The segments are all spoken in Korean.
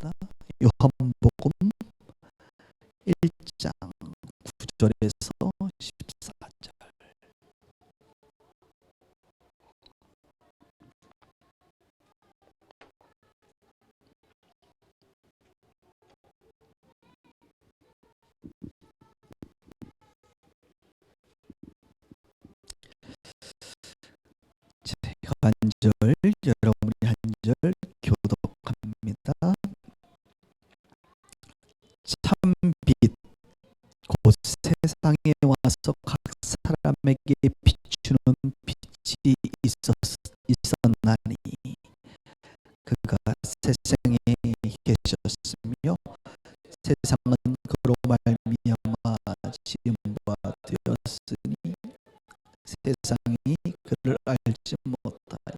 요한복음 1장 9절에서 14절. 제가 한 절, 여러분이 한 절 교독합니다. 참빛 곧 세상에 와서 각 사람에게 비추는 빛이 있었나니 그가 세상에 계셨으며 세상은 그로 말미암아 지은 바 되었으니 세상이 그를 알지 못하여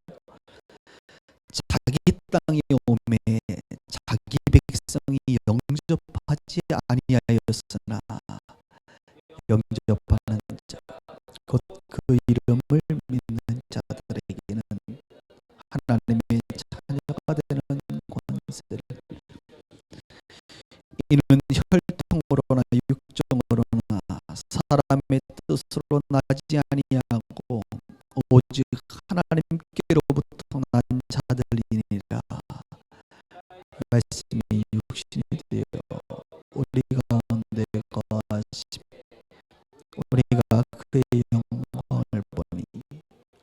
자기 땅에 오매 자기 백성이 영접하지 아니하였으나 영접하는 자 곧 그 이름을 믿는 자들에게는 하나님의 자녀가 되는 권세를 이는 혈통으로나 육정으로나 사람의 뜻으로 나지 아니하고 오직 하나님께로부터 난 자들이니라. 말씀이 육신이 되어 우리 가운데 거하시며 우리가 그의 영광을 보니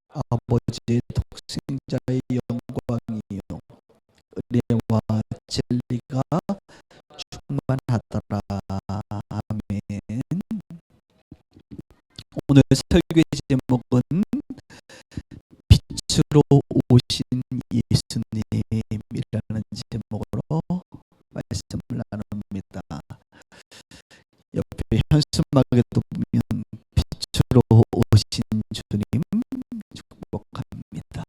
아버지의 독생자의 영광이요 은혜와 진리가 충만하더라. 아멘. 오늘 설교의 제목은 빛으로 오신 예수님이라는 제목으로 말씀을 나눕니다. 옆에 현수막에도 보면 빛으로 오신 주님 축복합니다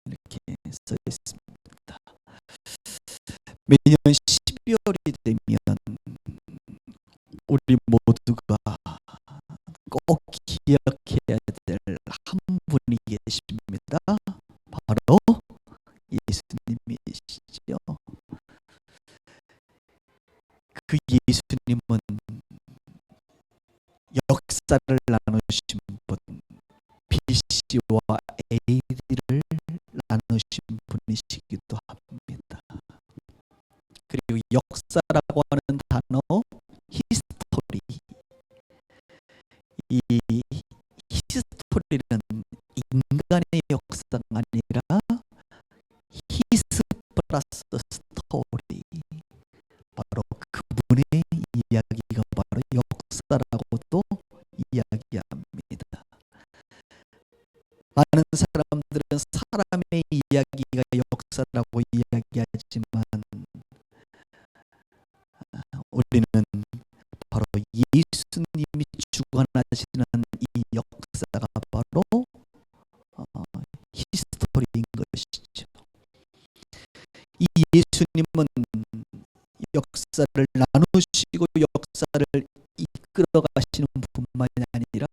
이렇게 써 있습니다. 매년 12월이 되면 우리 모두가 꼭 기억해야 될 한 분이 계십니다. 바로 예수님이시죠. 그 예수님은 역사를 나누신 분, BC와 AD를 나누신 분이시기도 합니다. 그리고 역사라고 하는 단어 히스토리, 이 히스토리는 인간의 역사가 아니라 히스 플러스 스토리, 바로 그분의 이야기가 바로 역사라고도 이야기합니다. 많은 사람들은 사람의 이야기가 역사라고 이야기하지만 우리는 바로 예수님이 주관하시는 이 역사가 바로 히스토리인 것이죠. 이 예수님은 역사를 나누시고 역사를 이끌어 가시는 분만이 아니라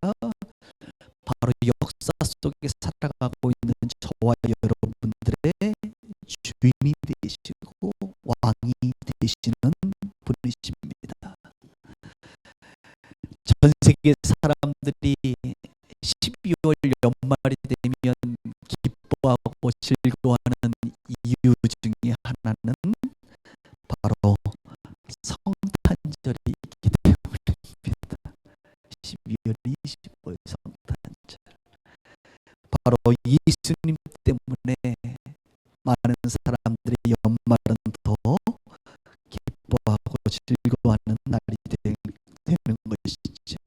바로 역사 속에 살아가고 있는 저와 여러분들의 주인이 되시고 왕이 되시는 분이십니다. 전 세계 사람들이 12월 연말이 되면 기뻐하고 즐거워하는 이유 중에 하나는 바로 성탄절이기 때문입니다. 12월 25일 성탄절. 바로 예수님 때문에 많은 사람들이 연말은 더 기뻐하고 즐거워하는 날이 되는 것이죠.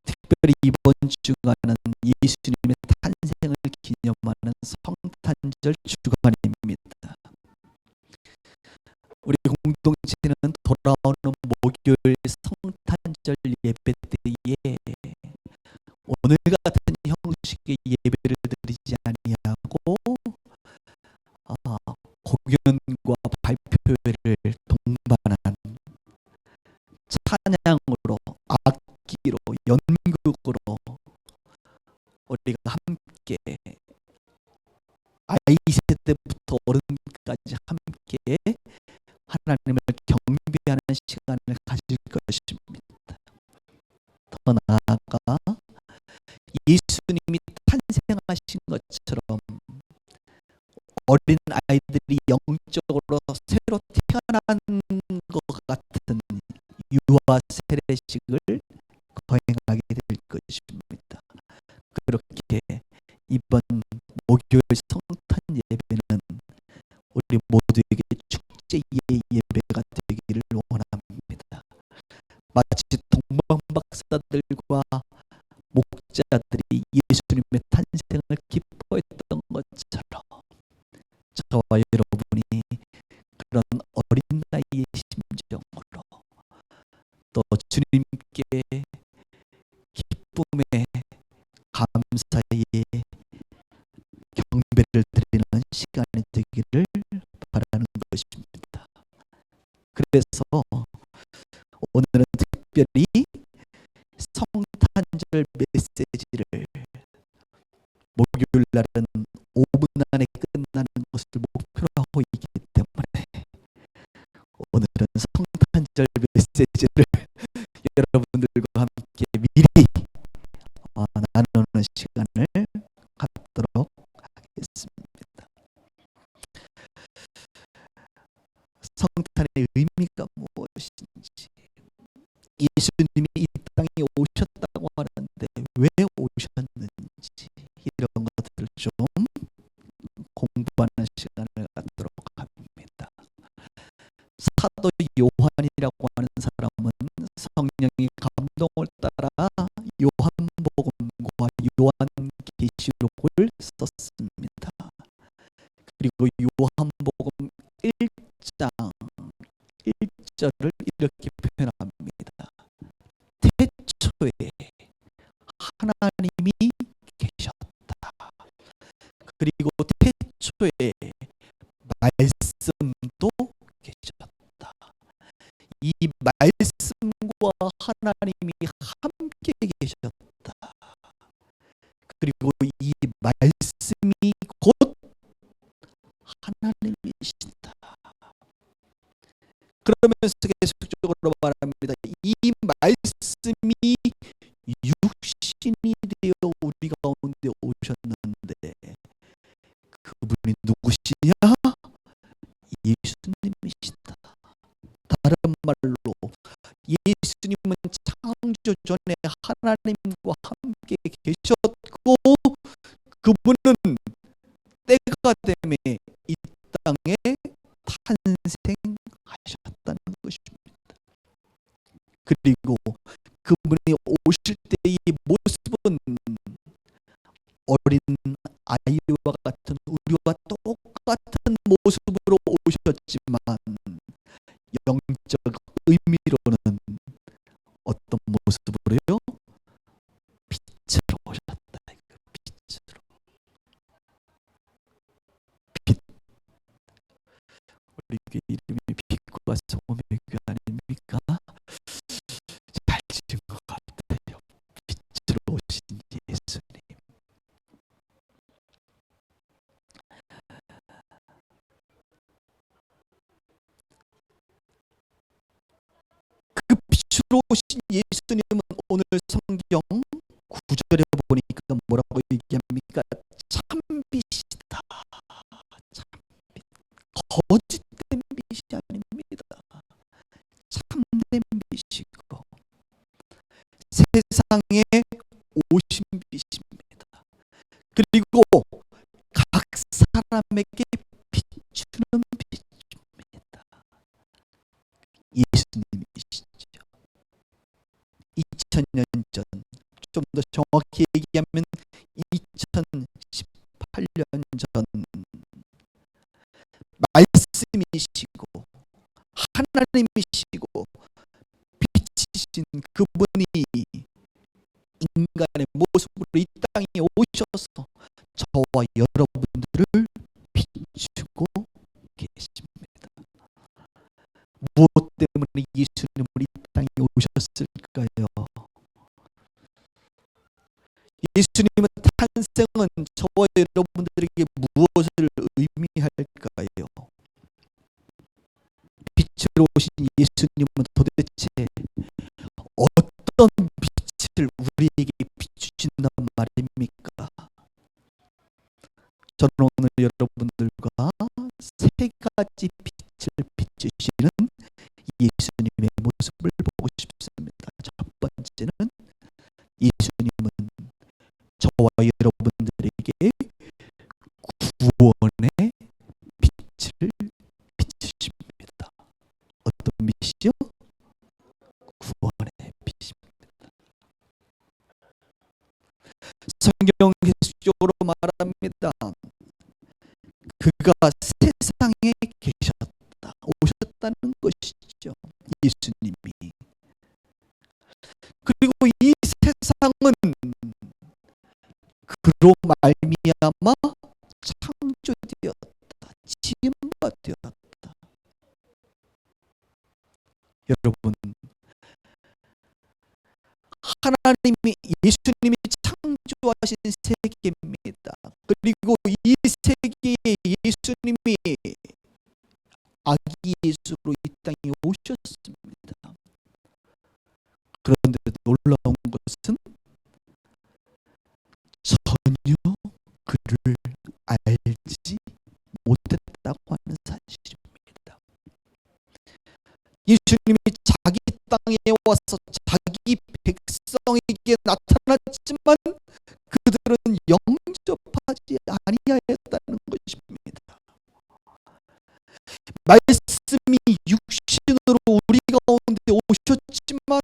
특별히 이번 주간은 예수님의 탄생을 기념하는 성탄절 주간입니다. 우리 공동체는 돌아오는 목요일 성탄절 예배 때에 오늘 같은 형식의 예배를 드리지 아니하고 공연과 발표회를 동반한 찬양으로, 악기로, 연극으로 우리가 함께 아이 세대부터 때까지 함께 하나님을 경배하는 시간을 가질 것입니다. 더 나아가 예수님이 탄생하신 것처럼 어린 아이들이 영적으로 새로 태어난 것 같은 유아 세례식을 거행하게 될 것입니다. 그렇게 이번 목요일 성탄 예배는 우리 모두에게 축제의 예배가 되기를 원합니다. 마치 동방박사들과 목자들이 예수님의 탄생을 기뻐했던 것처럼 저와 여러분이 그런 어린 나이의 심정으로 또 주님께 기쁨의 감사의 경배를 드리는 시간이 되기를 바라는 것입니다. 그래서 오늘은 특별히 성탄절 메시지를 목요일 날은 5분 안에 끝나는 것을 목표로 하고 있기 때문에 오늘은 성탄절 메시지를 여러분들과 함께 미리 나누는 시간을 갖도록 하겠습니다. 성탄의 의미가 무엇인지, 예수님이 이 땅에 오셨다고 하는데 왜 오셨는지, 이런 것들을 좀 공부하는 시간을 갖도록 합니다. 사도 요한이라고 하는 사람은 성령의 감동을 따라 요한복음과 요한계시록을 썼습니다. 그리고 요한복음 1장 1절을 이렇게 표현합니다. 태초에 하나님이 계셨다. 그리고 태초에 말씀도 계셨다. 이 말씀과 하나님이 함께 계셨다. 그리고 이 말씀이 곧 하나님이시다. 그러면서 계속적으로 말합니다. 이 말씀이 육신이 되어 우리 가운데 오셨는데 그분이 누구시냐? 예수님이시다. 다른 말로 예수님은 창조 전에 하나님과 함께 계셨고 그분은 때가 되매 이 땅에 탄생하셨다는 것입니다. 그리고 그분이 오실 때의 모습은 어린 아이와 같은 우리와 똑같은 모습으로 오셨지만 영적 의미로는 어떤 모습으로요? 빛으로 오셨다. 빛으로. 빛. 우리 교회 이름이 빛과 소금의 교회 아닙니까? 잘 지은 것 같아요. 빛으로 오신 예수님. 그 빛으로 오신 예수님은 오늘 성경 9절에 보니까 뭐라고 얘기합니까? 참빛이다. 참빛. 거짓된 빛이 아닙니다. 참된 빛이고 세상에 오신 빛입니다. 그리고 각 사람에게 비추는 빛입니다. 예수님이시죠. 2000년 전, 좀 더 정확히 얘기하면 2018년 전 말씀이시고 하나님이시고 빛이신 그분이 인간의 모습으로 이 땅에 오셔서 저와 여러분들을 비추고 계십니다. 무엇 때문에 예수님은 이 땅에 오셨을까요? 예수님의 탄생은 저와 여러분들에게 무엇을 의미할까요? 오신 예수님은 도대체 어떤 빛을 우리에게 비추신단 말입니까? 저는 오늘 여러분들과 세 가지 빛을 비추시는 예수님의 모습을 보고 싶습니다. 첫 번째는 예수님은 저와 여러분들에게 구원의 빛을 비추십니다. 어떤 빛이요? 구원의 빛입니다. 성경 계속적으로 말합니다. 그가 세상에 계셨다, 오셨다는 것이죠. 예수님이. 그리고 이 세상은 그로 말미암아 창조되었다, 지음받되었다. 여러분, 하나님이, 예수님이 창조하신 세계입니다. 그리고 이 세계에 예수님이 아기 예수로 이 땅에 오셨습니다. 그런데 놀라운 것은 전혀 그를 알지 못했다고 하는 사실입니다. 예수님이 자기 땅에 와서 자기 백성에게 나타났지만 그들은 영접하지 아니하였다는 것입니다. 말씀이 육신으로 우리 가운데 오셨지만,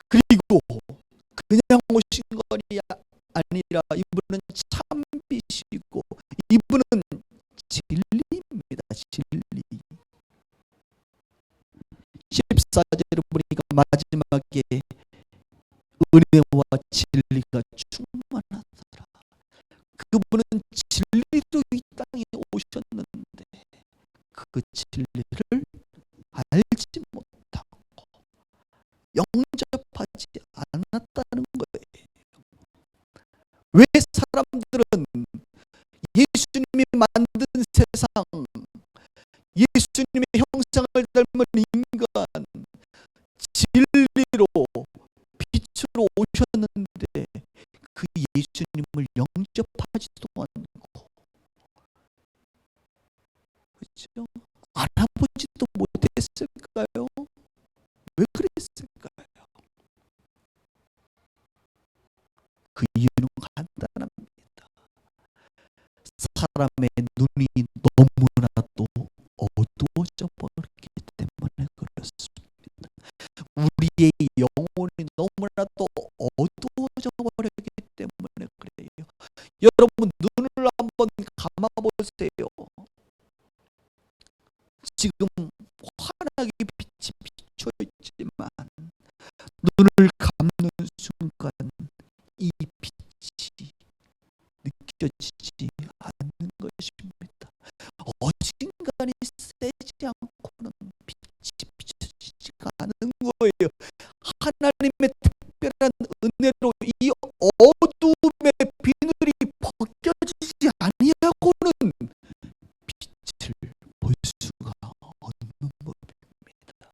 그리고 그냥 오신 것이 아니라 이분은 참빛이고 이분은 진리입니다. 진리. 14절을 보니까 마지막에 은혜와 진리가 충만하더라. 그분은 진리로 이 땅에 오셨는데 그 진리를 알지 못하고 영접하지 않았다는 거예요. 왜 사람들은 예수님이 만든 세상, 예수님의 형상을 닮은 인간, 진리로 빛으로 오셨는데 그 예수님을 영접하지도 않고, 그렇죠? 알아보지도 못했을까요? 왜 그랬을까요? 그 이유는 간단합니다. 사람의 눈이 너무나도 어두워져 버렸기 때문에 그렇습니다. 우리의 영혼이 너무나도 어두워져 버렸기 때문에 그래요. 여러분, 눈을 한번 감아보세요. 지금 환하게 빛이 비춰 있지만 눈을 감는 순간 이 빛이 느껴지지 않는 것입니다. 어딘가니 세지 않고는 빛이 비춰지지가 않은 거예요. 하나님의 특별한 은혜로 이 어두움의 비늘이 벗겨지지 아니하고는 빛을 볼 수가 없는 법입니다.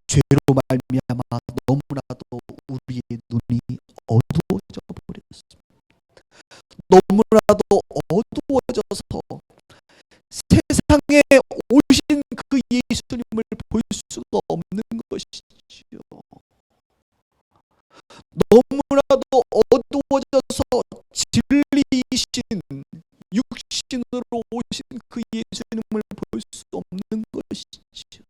죄로 말미암아 너무나도 우리의 눈이 어두워져 버렸습니다. 너무나도 어두워져서 세상에 오신 그 예수님을 볼 수가 없는 것이지요. 너무나도 어두워져서 진리이신 육신으로 오신 그 예수님을 볼 수 없는 것이지요.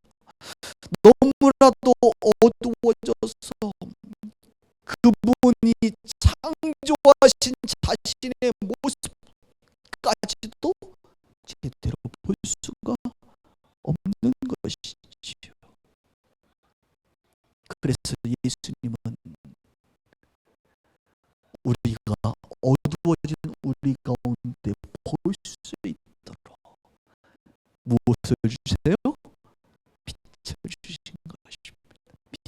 너무나도 어두워져서 그분이 창조하신 자신의 모습까지도 제대로 볼 수가 없는 것이지요. 그래서 예수님은 우리가 어두워진 우리 가운데 볼 수 있도록 무엇을 주세요? 빛을 주신 것입니다. 빛.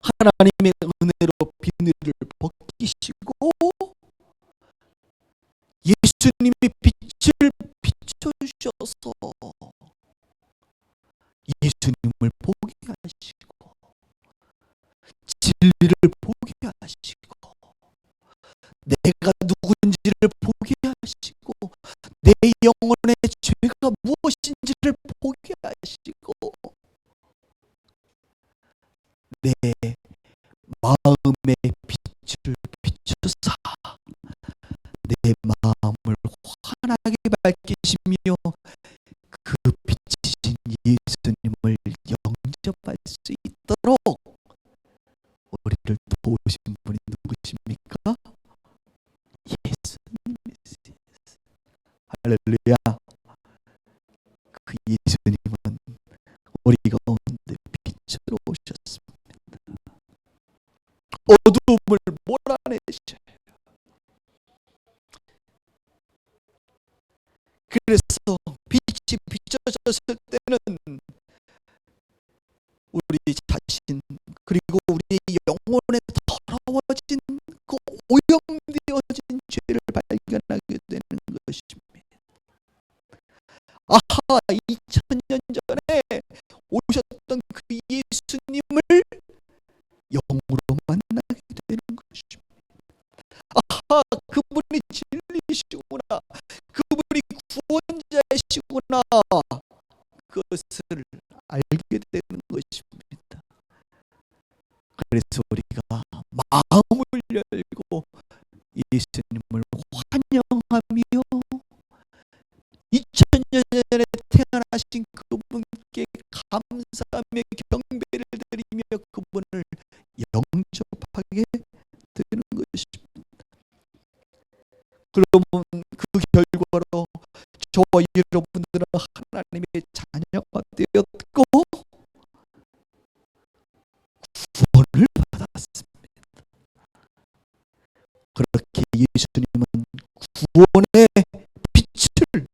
하나님의 은혜로 비늘을 벗기시고 예수님이 빛을 비춰주셔서 예수님을 보게 하시고 진리를 보게 하시고 내가 누군지를 보게 하시고 내 영혼의 죄가 무엇인지를 보게 하시고 내 마음의 빛을 비추사 내 마음을 환하게 밝히시며 그 빛이신 예수님을 영접할 수 있도록 우리를 도우신 분이 누구십니까? 예수님이시죠. 할렐루야. 그 예수님은 우리 가운데 빛으로 오셨습니다. 어두움을 몰아내셔요. 그래서 빛이 비춰졌을 때는 우리 자신 그리고 우리 영혼에 더러워진 그 오염되어진 죄를 발견하게 되는 것입니다. 아하, 2000년 전에 오셨던 그 예수님을 영으로 만나게 되는 것입니다. 아하, 그분이 진리시구나, 그분이 구원자이시구나, 그것을 알게 되는 것입니다. 그래서 우리가 마음을 열고 예수님을 환영하며 2000년 전에 태어나신 그분께 감사하며 경배를 드리며 그분을 영접하게 되는 것입니다. 그러면 그 결과로 저와 여러분들은 하나님의 자녀가 되었고 구원을 받았습니다. 그렇게 예수님은 구원의 빛을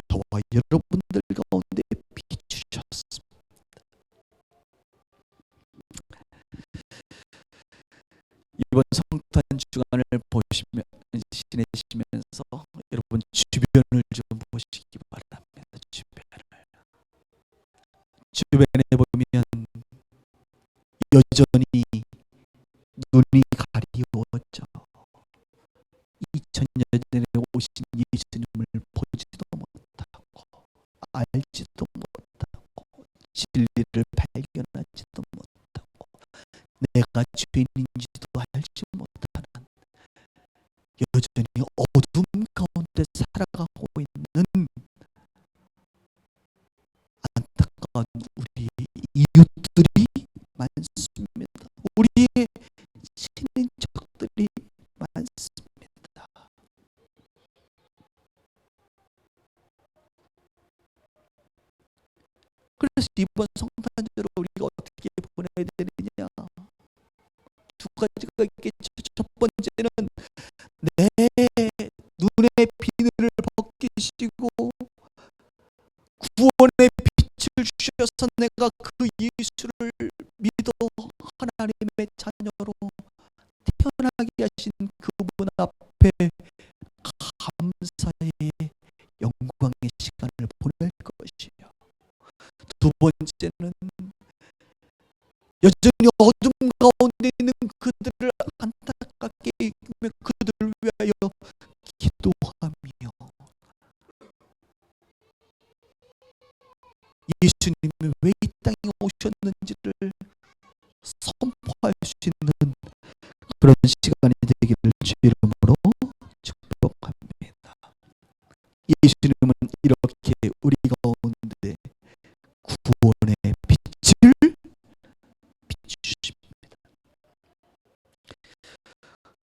저와 여러분들 가운데 비추셨습니다. 이번 성탄 주간을 지내시면서 여러분 주변을 좀 보시기 바랍니다. 주변에 보면 여전히 눈이 가리워져 2000년 전에 오신 예수님을 보지도 못하고 알지도 못하고 진리를 발견하지도 못하고 내가 죄인인지도 알지 못하는 여전히 어둠 가운데 살아가고 있는 안타까운 우리의 이웃들이 많습니다. 우리의 친인척들이 많습니다. 그래서 이번 성탄절을 우리가 어떻게 보내야 되느냐, 두 가지가 있겠죠. 첫 번째는 내 눈의 비늘을 벗기시고 구원의 빛을 주셔서 내가 그 예수를 믿어 하나님의 자녀로 태어나게 하신 그분 앞에 감사의 영광의 시간을 보낼 것이요. 두 번째는 여전히 어둠 가운데 있는 그들을 안타깝게 여기며 그들을 위하여 기도하며 예수님이 왜 이 땅에 오셨는지를 선포할 수 있는 그런 시간이 되기를 주의 이름으로 축복합니다. 예수님은 이렇게 우리 가운데 구원의 빛을 비추십니다.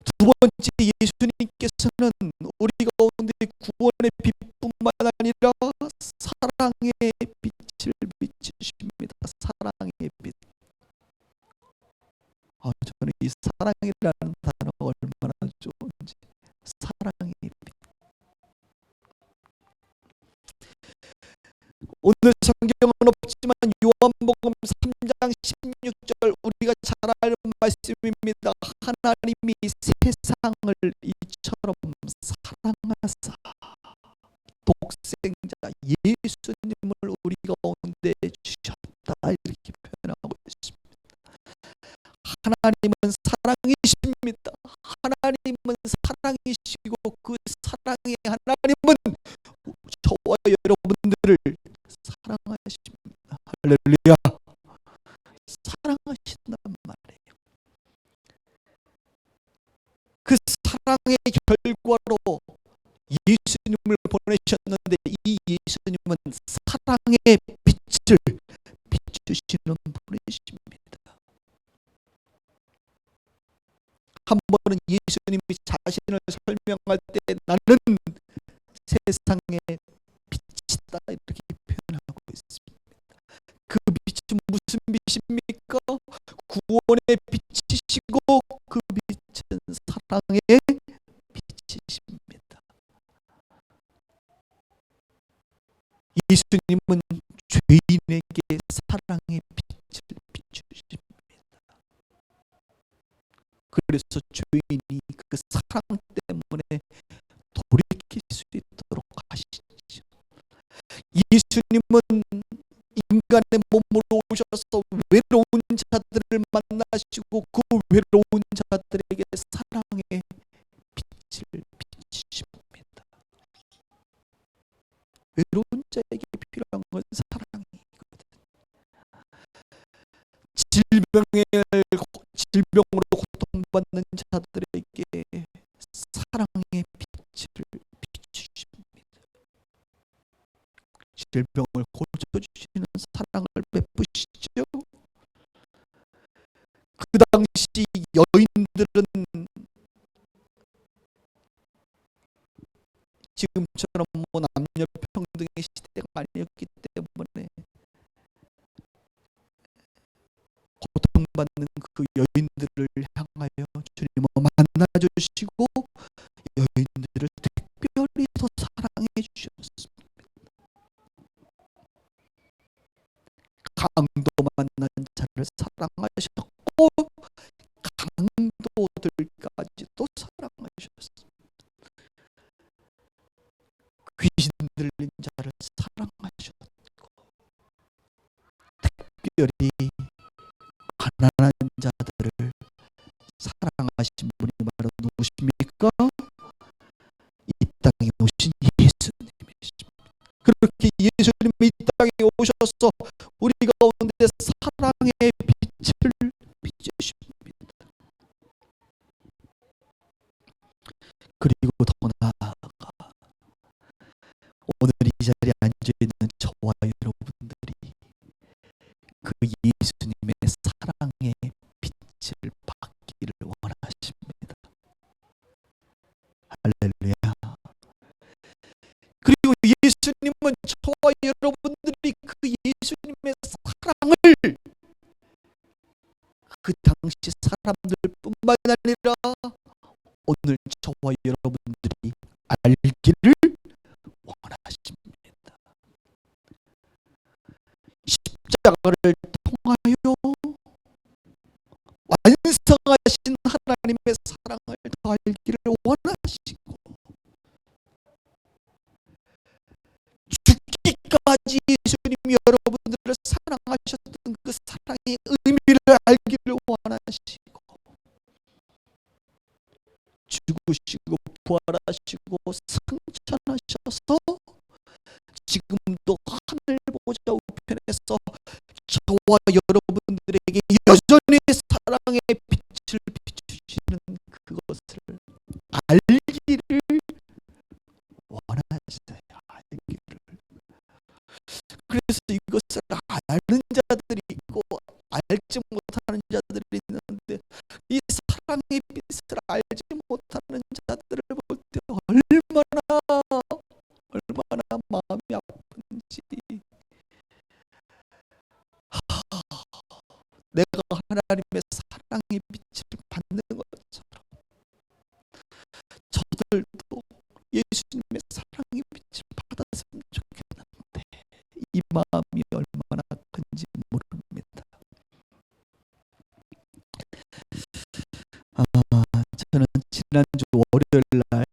두 번째, 예수님께서는 우리 가운데 구원의 빛뿐만 아니라 사랑의 빛을 비추십니다. 사랑의 빛. 저는 이 사랑이라는 단어가 얼마나 좋은지. 사랑의 빛. 오늘 성경은 없지만 요한복음 3장 16절 우리가 잘 아는 말씀입니다. 하나님이 세상을 이처럼 사랑하사 하사 독생자 예수님을 우리 가운데 주셨다, 이렇게 표현하고 있습니다. 하나님은 사랑이십니다. 하나님은 사랑이시고 그 사랑의 하나님은 저와 여러분들을 사랑하십니다. 할렐루야. 사랑하신단 말이에요. 그 사랑의 결과로 예수님을 보내셨는데, 이 예수님은 사랑의 빛을 비추시는 분이십니다. 한 번은 예수님이 자신을 설명할 때 나는 세상의 빛이다, 이렇게 표현하고 있습니다. 그 빛은 무슨 빛입니까? 구원의 빛이시고 그 빛은 사랑의 빛이십니다. 예수님은 죄인에게 사랑의 빛을 비추십니다. 그래서 죄인이 그 사랑 때문에 돌이킬 수 있도록 하시죠. 예수님은 인간의 몸으로 오셔서 외로운 자들을 만나시고 그 외로운 자들에게 사랑의 빛을 비추십니다. 외로운 자에게 필요한 건 사랑이거든요. 질병으로 고통받는 자들에게 사랑의 빛을 비추십니다. 질병을 고쳐주시는 사랑을 베푸시죠. 그 당시 여인들은 지금처럼 남녀 평등의 시대가 아니었기 때문에 고통받는 그 여인들을 향하여 주님은 만나주시고 여인들을 특별히 더 사랑해 주셨습니다. 강도 만난 자를 사랑하셨고 강도들까지도 사랑하셨습니다. 귀신 들린 자를 사랑하셨고 특별히 가난한 자들을 사랑하신 분이 바로 누구십니까? 이 땅에 오신 예수님이십니다. 그렇게 예수님이 이 땅에 오셔서 우리 가운데 사랑의 빛을 비추십니다. 그리고 더 나아가 오늘 이 자리에 앉아있는 저와 여러분들이 그 예수님의 사랑의 빛을 받기를 원하십니다. 할렐루야. 그리고 예수님은 저와 여러분들이 그 예수님의 사랑을 그 당시 사람들뿐만 아니라 오늘 저와 여러분들이 알기를 원하십니다. 십자가를 통하여 완성하신 하나님의 사랑을 더 알기를 원하시고 죽기까지 예수님이 여러분들을 사랑하셨던 그 사랑의 의미를 알기를 원하시고 죽으시고 부활하시고 승천하셔서 지금도 하늘 보좌 우편에서 저와 여러분들에게 여전히 사랑의 빛을 비추시는 그것을 알기를 원하시어요. 알기를. 그래서 이것을 아는 자들이 있고 알지 못하는 자들이 있는데 이 사랑의 빛을 알지 못하는 자들을 볼 때 얼마나 마음이 아픈지. 내가 하나님의 사랑의 빛을 받는 것처럼 저들도 예수님의 사랑의 빛을 받았으면 좋겠는데 이 마음이 얼마나 큰지 모릅니다. 저는 지난주 월요일 날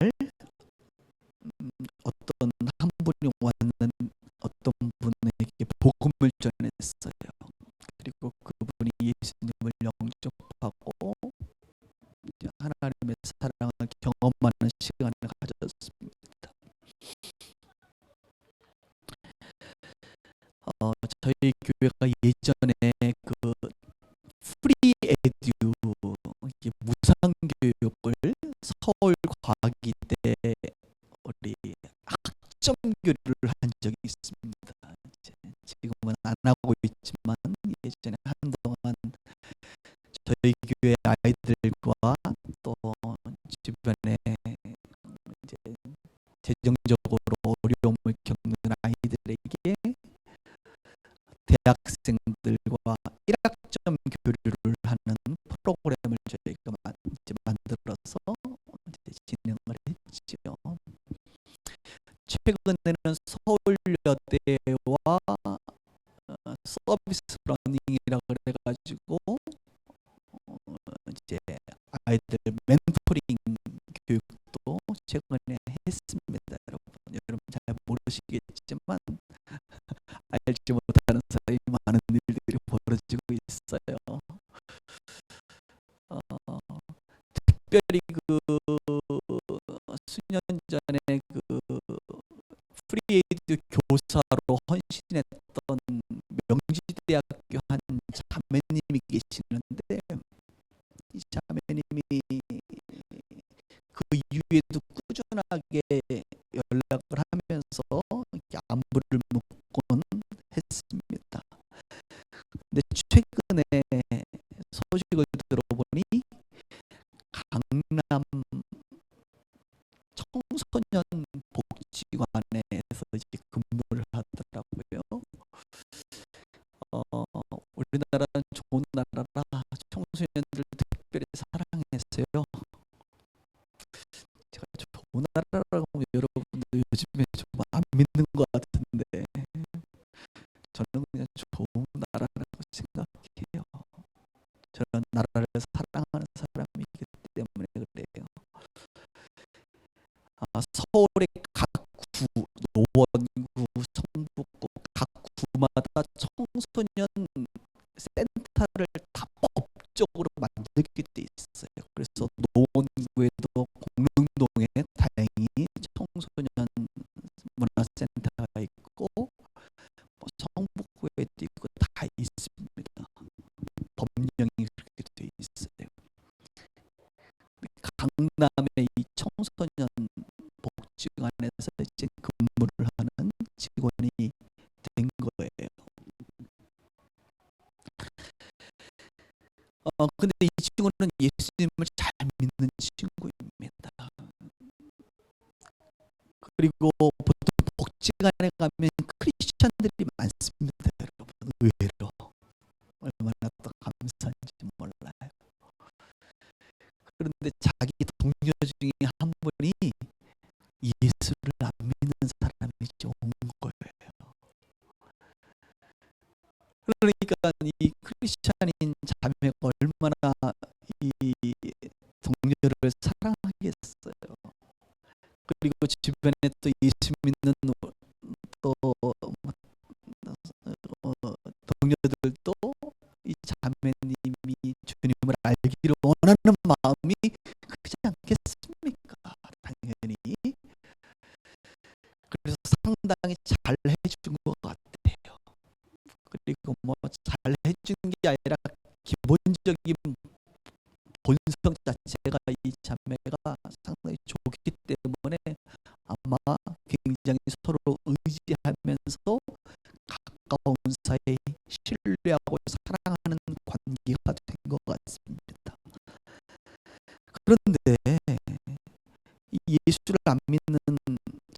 있어요. 그리고 그분이 예수님을 영접하고 이제 하나님의 사랑을 경험하는 시간을 가졌습니다. 저희 교회가 예전에 그 프리 에듀 무상교육을 서울과기대 우리 학점교류를 한 적이 있습니다. 지금은 안 하고 있지만 예전에 한동안 저희 교회 아이들과 또 주변에 이제 재정적으로 어려움을 겪는 아이들에게 대학생들과 1학점 교류를 하는 프로그램을 저희가 이제 만들어서 이제 진행을 했지요. 최근에는 서울여대와 서비스 러닝이라고 그래가지고 이제 아이들 멘토링 교육도 최근에 했습니다. 여러분 잘 모르시겠지만 알지 못하는 사이에 많은 일들이 벌어지고 있어요. 특별히 그 수년 전에 그 프리에이드 교사로 헌신했던 명지대학교 한 자매님이 계시는데 이 자매님이 그 이후에도 꾸준하게 연락을 하면서 안부를 묻곤 했습니다. 근데 최근에 소식을 들어보니 강남 청소년 복지관에서 이제 근무를 하더라고요. 우리나라는 좋은 나라라 청소년들 특별히 사랑했어요. 제가 좋은 나라라고 여러분들 요즘에 좀 안 믿는 것 같은데 저는 그냥 좋은 나라라고 생각해요. 저는 나라를 사랑하는 사람이기 때문에 그래요. 서울의 각 구, 노원구, 성북구 각 구마다 청소년 센터를 다 법적으로 만들게 돼 있어요. 그래서 노원구에도 공릉동에 다행히 청소년 문화센터가 있고 성북구에도 있고 다 있습니다. 법령이 그렇게 돼 있어요. 강남의 이 청소년 복지관에서 이제 근무를 하는 직원이 된 거예요. 근데 이 친구는 예수님을 잘 믿는 친구입니다. 그리고 보통 복지관에 가면 크리스천들이 많습니다, 여러분. 의외로 얼마나 또 감사한지 몰라요. 그런데 자기 동료 중에 한 분이 예수를 안 믿는 사람이 온 거예요. 그러니까 이 크리스찬인 자매가 얼마나 이 동료를 사랑하겠어요. 그리고 주변에 또 예수 믿는 또 동료들도 이 자매님이 주님을 알기를 원하는 마음이 크지 않겠습니까? 당연히. 그래서 상당히 잘 해준 것 같아요. 그리고 뭐 잘 해준 게 아니라 기본적인 본성 자체가 이 자매가 상당히 좋기 때문에 아마 굉장히 서로 의지하면서 가까운 사이 신뢰하고 사랑하는 관계가 된 것 같습니다. 그런데 이 예수를 안 믿는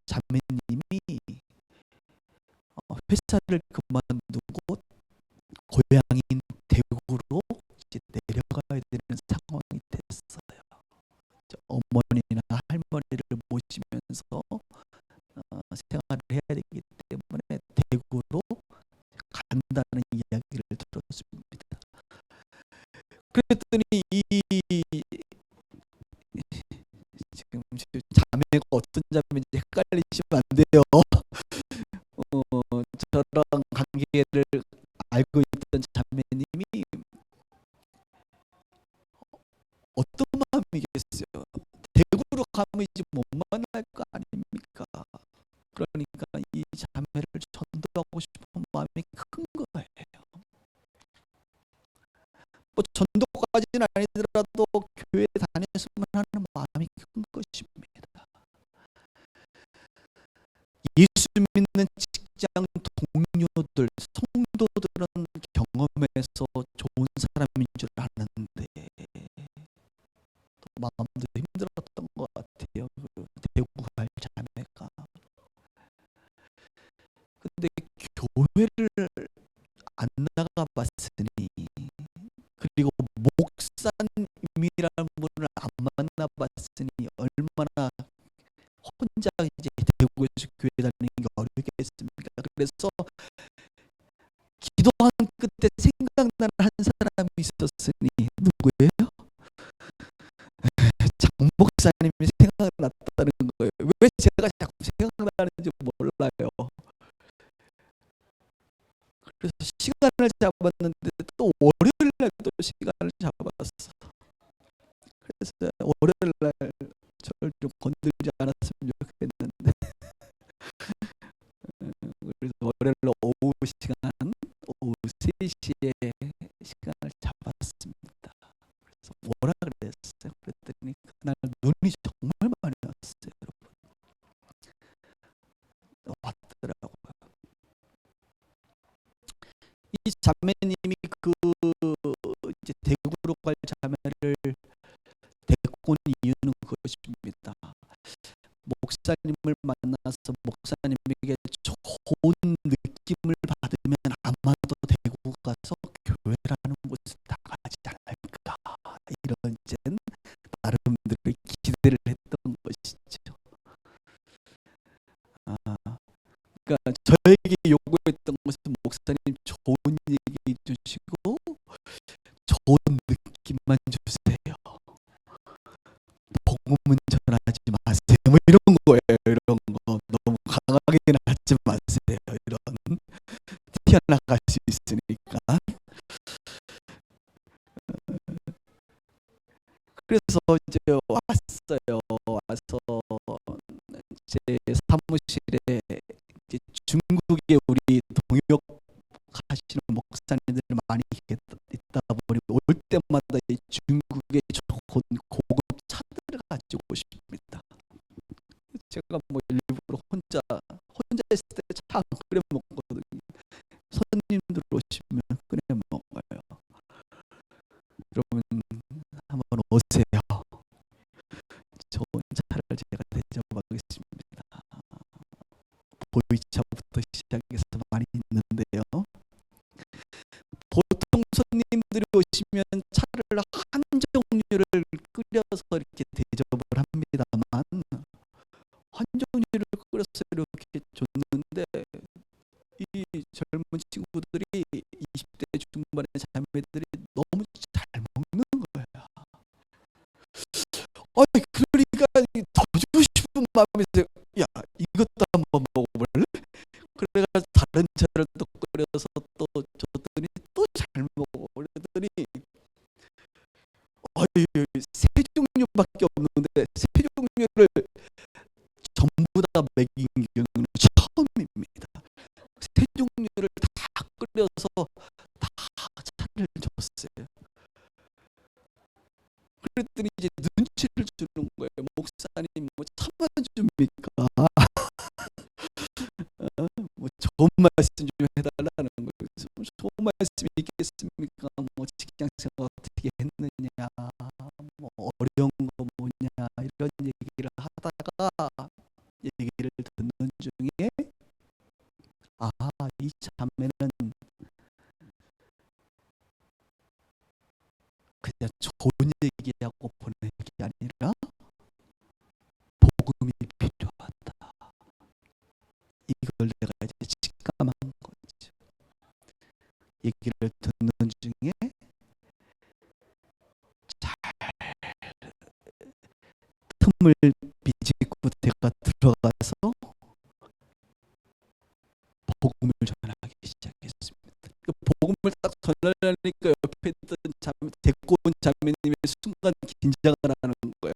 자매님이 회사를 그만두고 고향인 대구로 이제 내려가야 되는 상황이 됐어요. 어머니나 할머니를 모시면서 생활을 해야 되기 때문에 대구로 간다는 이야기를 들었습니다. 그랬더니 지금 자매가 어떤 자매인지 헷갈리시면 안 돼요. 저랑 관계를 알고 이제 못 만날 거 아닙니까? 그러니까 이 자매를 전도하고 싶은 마음이 큰 거예요. 뭐 전도까지는 아니더라도 교회 다녔으면 하는 마음이 큰 것입니다. 예수 믿는 직장 동료들, 성도들은 경험에서 좋은 사람인 줄 아는데 또 마음도 힘들었던 것 같아요. 그 대구 갈 자매가. 근데 교회를 안 나가봤으니, 그리고 목사님이라는 분을 안 만나봤으니 얼마나 혼자 이제 대구에서 교회 다니는 게 어렵겠습니까? 그래서 기도한 끝에 생각나는 한 사람이 있었으니 누구예요? 장 목사님이 생각났다는 거예요. 왜 제가 자꾸 생각나는지 몰라요. 그래서 시간을 잡았는데 또 월요일날 또 시간을 잡았어. 그래서 월요일날 저를 좀 건들지 않았으면 좋겠는데 그래서 월요일날 오후 3시에 시간을 잡았습니다. 그래서 뭐라 그랬어요? 그랬더니 그날 눈이 정말 많이 왔어요. 여러분, 왔더라고요. 이 자매님이 그 이제 대구로 갈 자매를 데리고 온 이유는 그것입니다. 목사님을 만나서 목사님에게 좋은 느낌을 받으면 아마도 대구 가서 교회라는 곳을 나가지 않을까, 이런 이제 나름대로 기대를 했던 것이죠. 그러니까 저에게 요구했던 것은 목사님 좋은 얘기 해주시고 좋은 느낌만 주세요. 복음은 전하지 마세요. 뭐 이런 거예요. 이런 거 너무 강하게는 하지 마세요. 이런 튀어나갈 수 있으니까. 그래서 이제 왔어요. 와서 제 사무실에 이제 중국에 우리 동역 하시는 목사님들이 많이 있다 보니 올 때마다 이 중국의 좋은 고급 차들을 가지고 오십니다. 제가 뭐 일부러 혼자 있을 때 차 안 끓여 먹거든요. 손님들 오시면 끓여 먹어요. 여러분 한번 오세요. 좋은 차를 제가 대접하겠습니다. 보이차부터 시작해서 많이 있는데요. 보통 손님들이 오시면 차를 한 종류를 끓여서 이렇게 대접을 합니다만, 한 종류를 끓여서 이렇게 줬는데 이 젊은 친구들이 20대 중반의 자매들이 너무 잘 먹는 거야. 아니 그러니까 더 주고 싶은 마음이 있어요. 야, 이것도 한번 먹어볼래? 그래가지고 다른 차를 또 끓여서 또 줬더니 또 잘 먹어. 그랬더니 세 종류밖에 없는데 세 종류를 전부 다 먹인 경우는 처음입니다. 세 종류를 다 끓여서 다 차를 줬어요. 그랬더니 이제 눈치를 주는 거예요. 목사님 뭐 차만 줍니까? 뭐 좋은 말씀 좀 해달라는 거예요. 좋은 말씀이 있겠습니까? 뭐 직장 생활 어떻게 했느냐, 뭐 어려운 거 뭐냐, 이런 얘기를 하다가 얘기를 듣는 중에 이 자매는 그냥 좋은 얘기하고 보내는 게 아니라 복음이 필요하다. 이걸 내가 이제 직감한 거죠. 얘기를 듣는 중에 잘 틈을 비집고 제가 들어가서 복음을 전하기 시작했습니다. 그 복음을 딱 전하려니까 옆에 있던 데리고 온 자매님이 순간 긴장을 하는 거예요.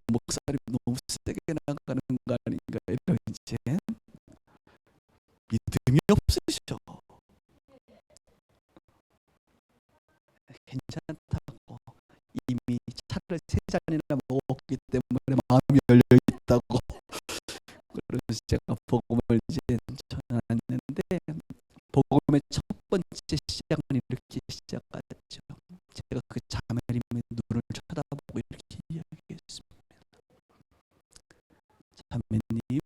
목사님 너무 세게 나가는 거 아닌가 이런 이제 믿음이 없으시죠. 괜찮다고 이미 차를 3잔이나 먹었기 때문에 마음이 열려 있다고. 그래서 제가 복음을 이제 전했는데 복음의 첫 번째 시작은 이렇게 시작하죠. 제가 그 자매님의 눈을 쳐다보고 이렇게 이야기했습니다. 자매님,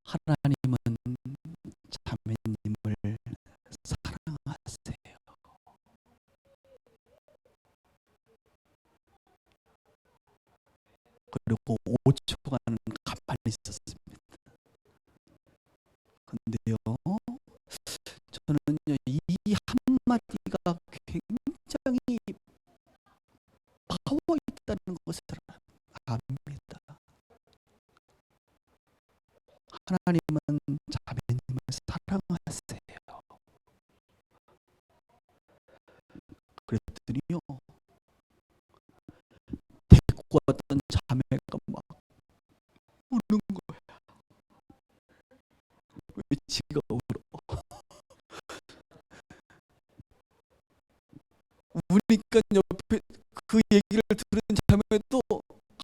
하나님은 자매님을 사랑하세요. 그리고 5초간 가만히 있었습니다. 근데요, 저는요, 이 한마디가 굉장히 파워 있다는 것을 압니다. 하나님은 자매님을 사랑하세요. 그랬더니요, 데리고 왔던 자매가 막 우는 거야. 왜 지가 울어? 우니까 옆에 그 얘기를 들은 자매도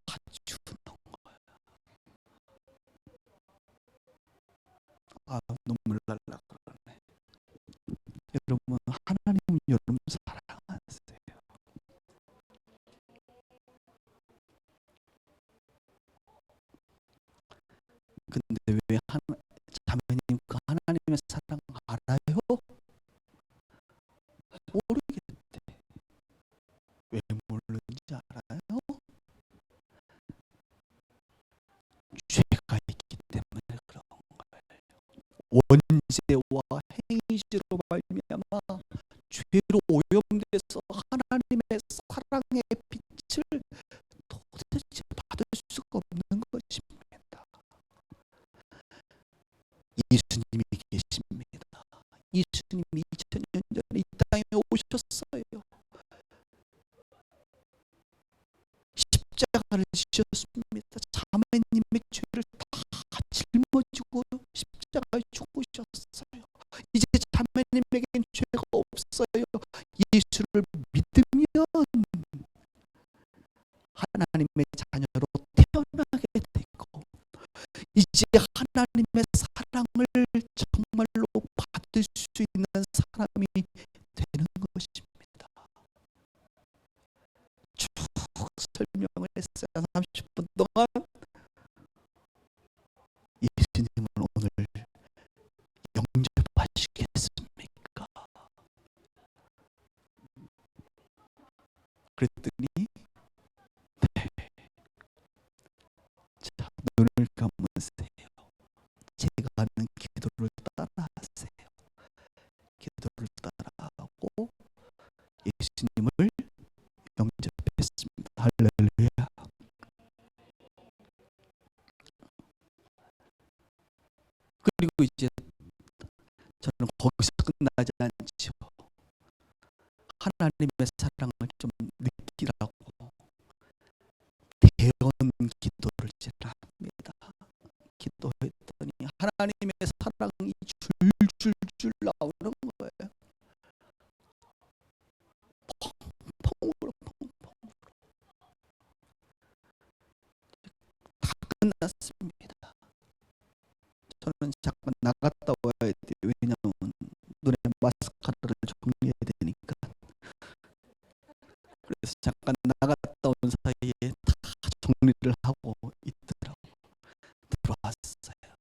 같이 우는 거야. 아, 눈물 날라 그러네. 여러분, 하나님은 여러분 사랑하세요. 근데 왜 자매님 그 하나님의 사랑 알아요? 모르겠대. 왜 모르는지 알아요? 죄가 있기 때문에 그런 거예요. 원죄와 행위죄로 말미암아 죄로 오염돼서 하나님의 사랑의 빛을 도대체 받을 수가 없는 것입니다. 예수님이 계십니다. 예수님이 2000년 전에 이 땅에 오셨어요. 십자가를 지셨습니다. 자매님의 죄를 다 짊어지고 십자가에 죽으셨어요. 이제 자매님에겐 죄가 없어요. 예수를 믿으면 하나님의 자녀로 태어나게 되고 이제 하나님의 사랑을 정말로 받을 수 있는 사람이 되는 것입니다. 쭉 설명을 했어요. 30분 동안. 예수님은 오늘 영접하시겠습니까? 그랬더니 네. 자, 눈을 감으세요. 제가 하는 기도를 따라하세요. 기도를 따라하고 예수님을 영접했습니다. 할렐루야. 그리고 이제 저는 거기서 끝나지 않죠. 하나님의 사랑을 좀 느끼라고 대언 기도를 합니다. 기도했더니 하나님의 사랑이 줄줄줄 나오는 거예요. 펑펑으로 펑펑. 다 끝났습니다. 저는 잠깐 나갔다 와야 돼요. 왜냐면 눈에 마스카라를 정리해야 되니까. 그래서 잠깐 나갔다 온 사이에 다 정리를 하고 있더라고. 들어왔어요.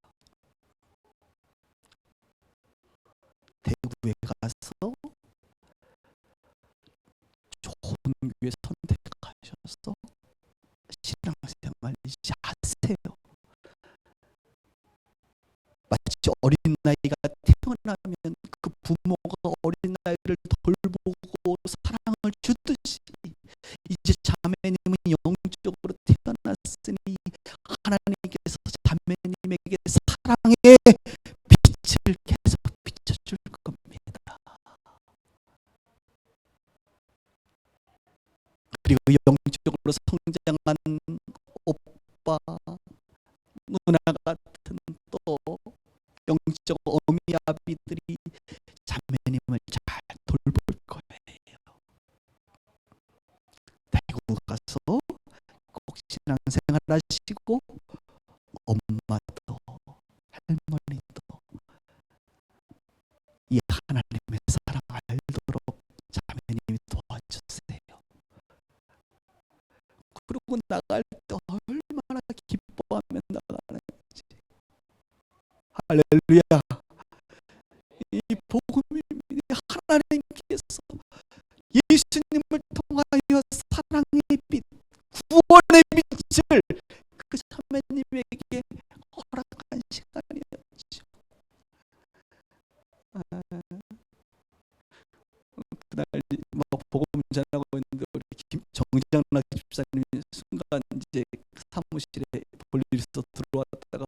대구에 가서 좋은 교회 선택하셔서 신앙생활 이제 하세요. 마치 어린 나이가 태어나면 그 부모가 어린 나이를 돌보고 사랑을 주듯이 이제 자매님은 영적으로 태어났으니 하나님께서 자매님에게 사랑의 빛을 계속 비춰줄 겁니다. 그리고 영적으로 성장한 오빠, 누나 같은 또 영적 어미 아비들이 자매님을 잘 돌볼 거예요. 대구 가서 꼭 신앙생활 하시고 엄마도 할머니도 이 하나님의 사랑 알도록 자매님이 도와주세요. 그리고 나갈 때 얼마나 기뻐하며 나가는지. 할렐루야. 이 복음이 하나님께서 예수님을 통하여 사랑의 빛, 구원의 빛을 그 자매님에게 허락한 시간이었죠. 그날 막 복음 전하고 있는데 우리 정장락 집사님이 순간 이제 사무실에 볼일이 있어 들어왔다가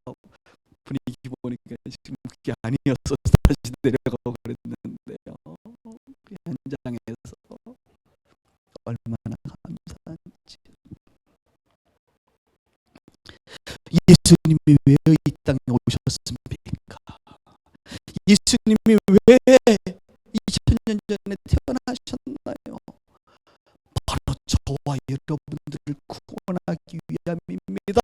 분위기 보니까 지금 그게 아니었어 다시 내려가고 그랬는데요. 그 현장에서 얼마나 감사한지. 예수님이 왜 이 땅에 오셨습니까? 예수님이 왜 2000년 전에 태어나셨나요? 바로 저와 여러분들을 구원하기 위함입니다.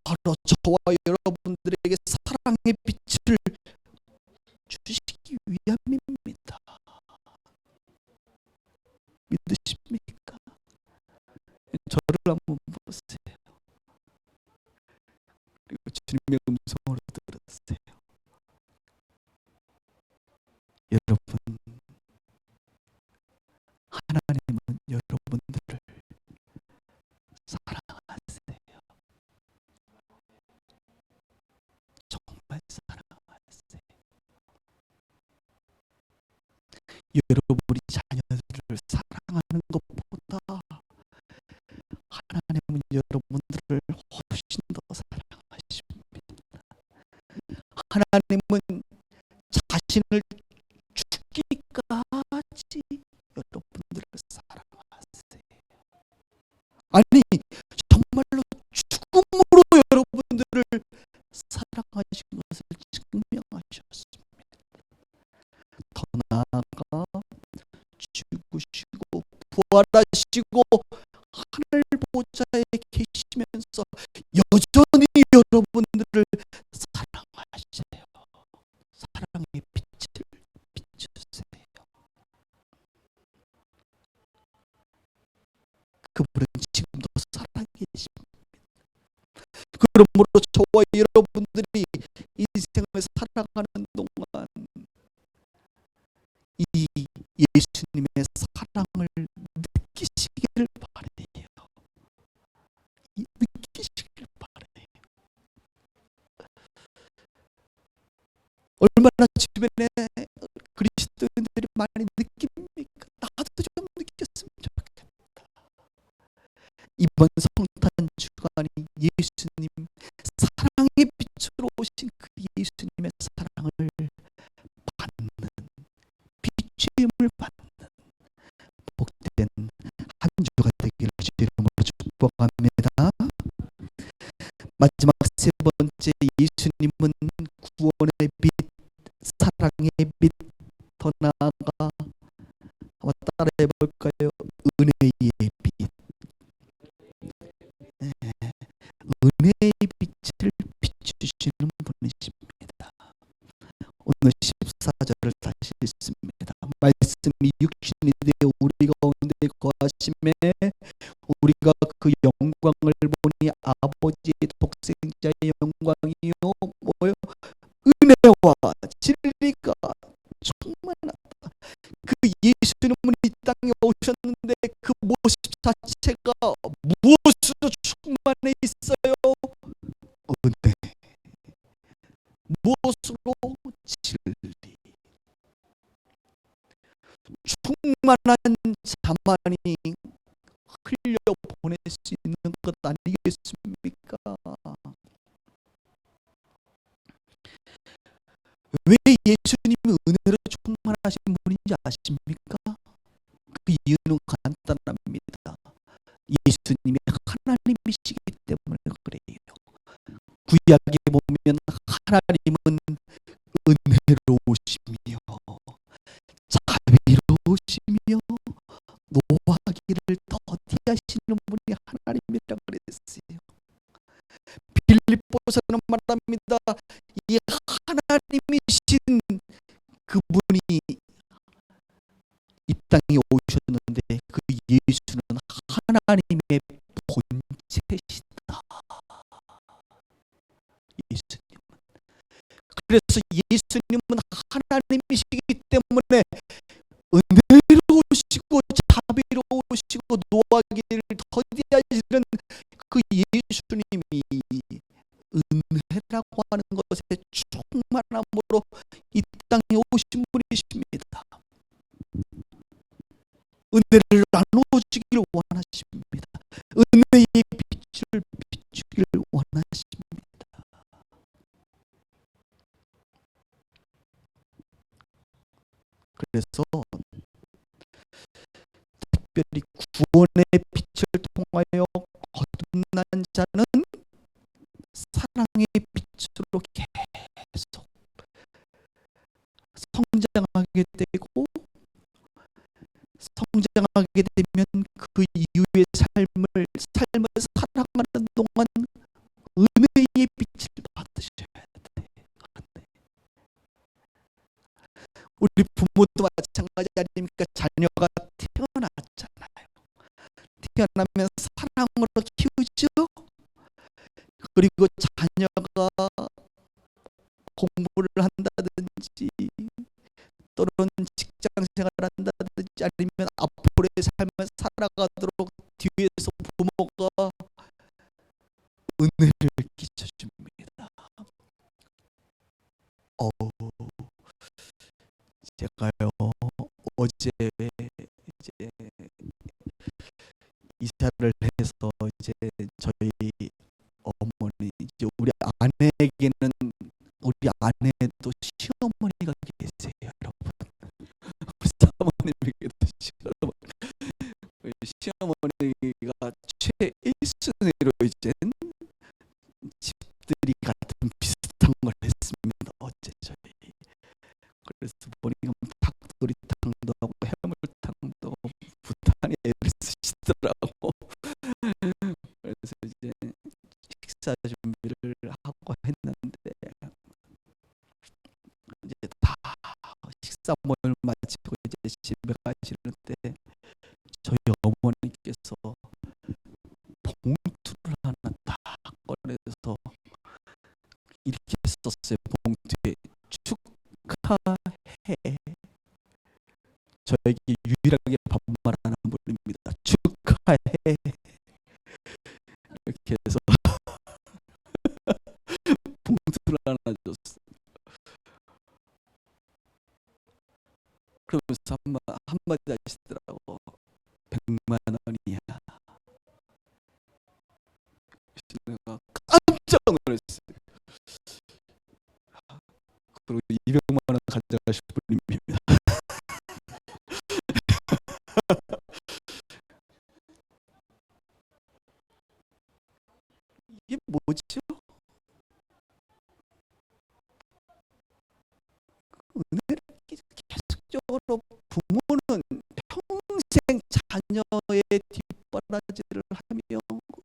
바로 저와 여러분들에게 사랑의 빛을 주시기 위함입니다. 믿으십니까? 저를 한번 보세요. 그리고 주님의 음성으로 들으세요. 여러분, 하나님은 여러분들을 사랑하세요. 정말 사랑하세요. 여러분이 자녀들을 사랑하는 것보다 하나님은 여러분들을 훨씬 더 사랑하십니다. 하나님은 자신을 죽기까지 여러분들을 사랑하세요. 아니 정말로 죽음으로 여러분들을 사랑하신 것을 증명하셨습니다. 더 나아가 죽으시고 부활하시고 하늘 보좌에 계시면서 여전히 여러분들을 사랑하세요. 사랑의 빛을 비추세요. 그분은 지금도 살아계십니다. 그러므로 저와 여러분들이 인생을 살아가는 동안 이 예수님의 사랑을 느끼시기를 바래요. 느끼시길 바래요. 얼마나 주변에 그리스도인들이 많이 느낍니까? 나도 좀 느꼈으면 좋겠다. 이번 성탄 주간이 예수님 사랑의 빛으로 오신 그 예수님의 사랑을 받는, 비추임을 받는 복된 한 주가 되기를 주 이름으로 축복합니다. 마지막 세 번째, 예수님은 구원의 빛, 사랑의 빛, 더 나아가 한번 따라해 볼까요? 은혜의 빛. 네. 은혜의 빛을 비추시는 분이십니다. 오늘 14절을 다시 읽습니다. 말씀이 육신이 되어 우리 가운데 거하심에 우리가 그 영광을 보니 아버지의 독생자의 영광이요 뭐요? 은혜와 진리가 충만하다. 그 예수님은 이 땅에 오셨는데 그 모습 자체가 무엇으로 충만해 있어요? 은혜. 무엇으로? 진리. 충만한 자만이 흘려 보낼 수 있는 것 아니겠습니까? 왜 예수님이 은혜로 충만하신 분인지 아십니까? 그 이유는 간단합니다. 예수님이 하나님이시기 때문에 그래요. 구약에 보면 하나님은 은혜로우시며 자비로우시며 노하기를 더디하시는 분이 하나님이라 그랬어요. 빌립보서는 말합니다. 이 하나님이신 그분이 이 땅에 오셨는데 그 예수는 하나님의 본체시다. 예수님은. 그래서 예수님은 하나님이시기 때문에 은혜로우시고 자비로우시고 노하기를 더디하시는 그 예수님이 은혜라고 하는 것에 충만함으로 이 땅에 오신 분이십니다. 은혜를 나눠주기를 원하십니다. 은혜의 빛을 비추기를 원하십니다. 그래서 특별히 구원의 빛을 통하여 거듭난 자는 사랑의 빛으로 계속 성장하게 되고, 성장하게 되면 그 이후의 삶을 살아가는 동안 은혜의 빛을 받으셔야 돼. 우리 부모도 마찬가지 아닙니까? 자녀가 태어났잖아요. 태어나면 사랑으로 키우죠. 그리고 자녀가 공부를 한다든지 또는 직장생활을 한다든지 아니면 앞으로의 삶을 살아가도록 뒤에서 부모가 은혜를 끼쳐줍니다. 제가요 어제 이제 이사를 해서 이제 저희 어머니, 이제 우리 아내에게는, 우리 아내도 시어머니가 계세요, 여러분. 우리 사모님에게도 시어머니가 최일순위로 이제 집들이 같은 비슷한 걸 했습니다. 어제 저희. 그래서 보니까 닭도리탕도 하고 해물탕도 하고 부탄이 애를 쓰시더라고. 그래서 이제 식사 준비를 하고 했는데 이제 다 식사 모임을 마치고 이제 집에 가시는데 저희 어머니께서 봉투를 하나 딱 꺼내서 이렇게 썼어요. 봉투에 축하해. 저에게 유일하게 반말하는 분입니다. 축하해. 이렇게 해서 봉투를 하나 줬어. 그러면서 한마디 하시더라고. 100만 원이야. 내가 깜짝 놀랐어요. 그리고 200만 원 가져가실 분입니다. 이게 뭐죠? 은혜를 계속적으로 부모는 평생 자녀의 뒷바라지를 하며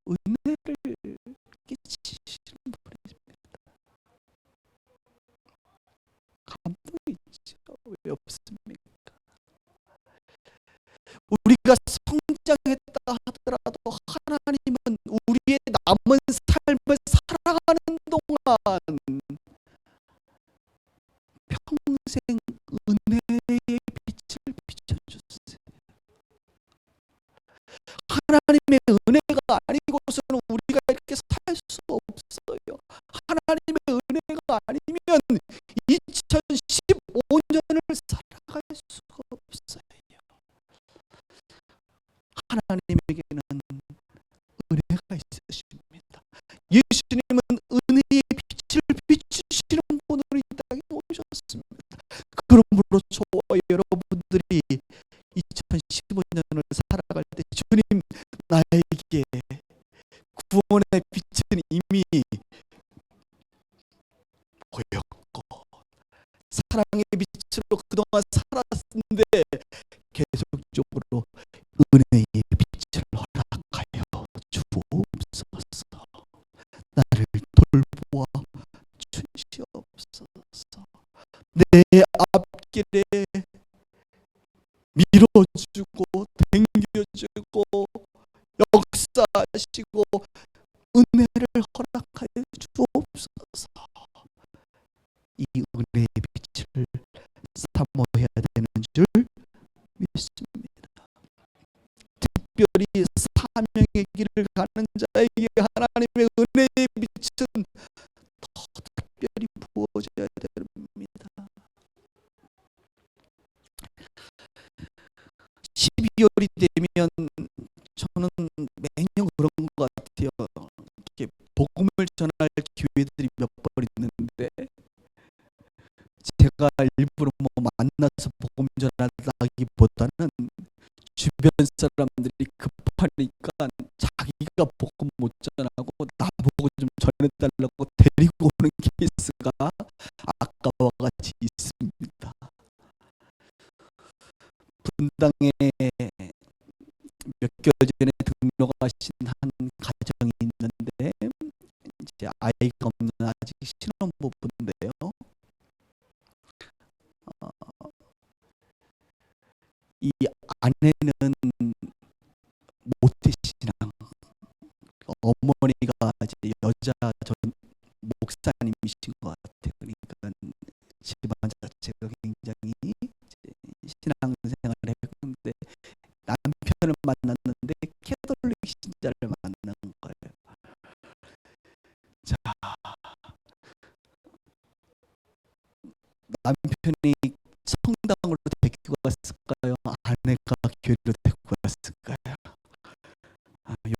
은혜를 끼치시는 분입니다. 감동이 있죠. 왜 없습니까? 우리가 성장했다 하더라도 하나님은 우리의 남은 삶을 살아가는 동안 평생 은혜의 빛을 비춰주세요. 하나님의 은혜가 아니고서는 우리가 이렇게 살 수 없어요. 하나님의 은혜가 아니면 2015년을 살아갈 수가 없어요. 하나님에게는 은혜가 있으십니다. 예수님은 은혜의 빛을 비추시는 분으로 이 땅에 오셨습니다. 그러므로 저와 여러분들이 2015년을 살아갈 때 주님 나에게 구원의 빛은 이미 보였고 사랑의 빛으로 그동안 살았는데 계속적으로 은혜의 빛을 허락하여 주옵소서. 나를 돌보아 주시옵소서. 내 앞길에 밀어주고 당겨주고 역사하시고 은혜를 허락하여 주옵소서. 이 은혜의 빛을 사모해야 되는 줄 믿습니다. 특별히 사명의 길을 가는 자에게 하나님의 은혜의 빛은 더 특별히 부어져야 됩니다. 12월이 되면 저는 매년 그런 것 같아요. 이렇게 복음을 전할 기회들이 몇 번 있는데 제가 일부러 만나서 복음 전하다기보다는 주변 사람들이 급하니까 자기가 복음 못 전하고 나보고 좀 전해달라고 데리고 오는 케이스가 아까와 같이 있습니다. 분당에 몇 개월 전에 등록하신 한 가정이 있는데 이제 아이가 없는 아직 신혼부부인데요. 이 아내는 모태신앙, 어머니가 이제 여자 전 목사님이신 것 같아요. 그러니까 집안 자체가 굉장히 신앙생활을 했는데 남편을 만났는데 캐톨릭 신자를 만난 거예요. 자, 남편이 성당으로 데리고 갔을까요? 아내가 교회로 데리고 갔을까요?